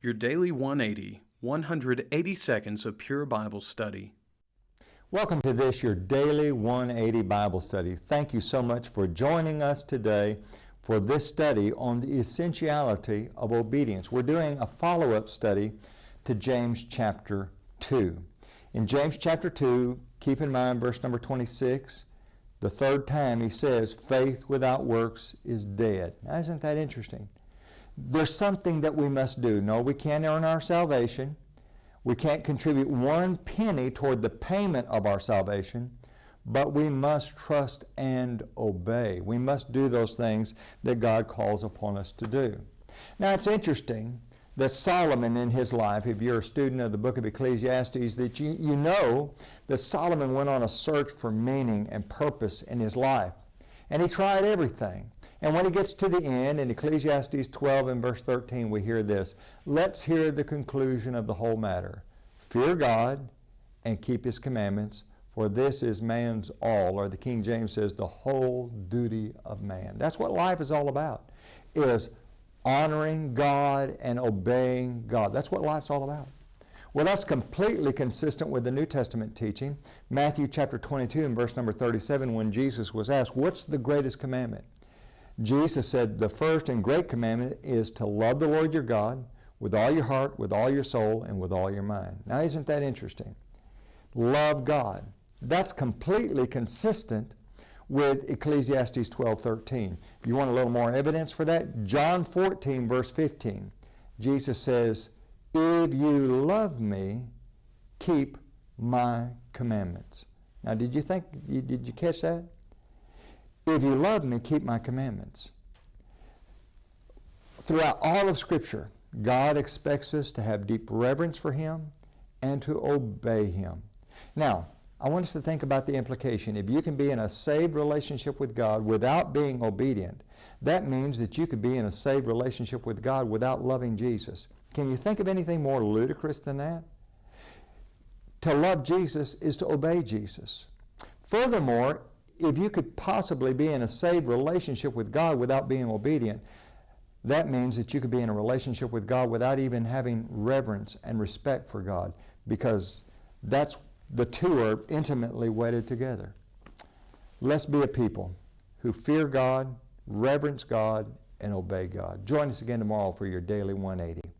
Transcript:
Your Daily 180, 180 seconds of pure Bible study. Welcome to this, your Daily 180 Bible study. Thank you so much for joining us today for this study on the essentiality of obedience. We're doing a follow-up study to James chapter 2. In James chapter 2, keep in mind verse number 26, the third time he says, faith without works is dead. Now, isn't that interesting? There's something that we must do. No, we can't earn our salvation. We can't contribute one penny toward the payment of our salvation, but we must trust and obey. We must do those things that God calls upon us to do. Now, it's interesting that Solomon in his life, if you're a student of the book of Ecclesiastes, that you know that Solomon went on a search for meaning and purpose in his life. And he tried everything. And when he gets to the end, in Ecclesiastes 12 and verse 13, we hear this. Let's hear the conclusion of the whole matter. Fear God and keep His commandments, for this is man's all, or the King James says, the whole duty of man. That's what life is all about, is honoring God and obeying God. That's what life's all about. Well, that's completely consistent with the New Testament teaching. Matthew chapter 22 and verse number 37, when Jesus was asked, what's the greatest commandment? Jesus said, the first and great commandment is to love the Lord your God with all your heart, with all your soul, and with all your mind. Now, isn't that interesting? Love God. That's completely consistent with Ecclesiastes 12:13. You want a little more evidence for that? John 14, verse 15. Jesus says, if you love me, keep my commandments. Now, did you catch that? If you love me, keep my commandments. Throughout all of Scripture, God expects us to have deep reverence for Him and to obey Him. Now, I want us to think about the implication. If you can be in a saved relationship with God without being obedient, that means that you could be in a saved relationship with God without loving Jesus. Can you think of anything more ludicrous than that? To love Jesus is to obey Jesus. Furthermore, if you could possibly be in a saved relationship with God without being obedient, that means that you could be in a relationship with God without even having reverence and respect for God, because the two are intimately wedded together. Let's be a people who fear God, reverence God, and obey God. Join us again tomorrow for your Daily 180.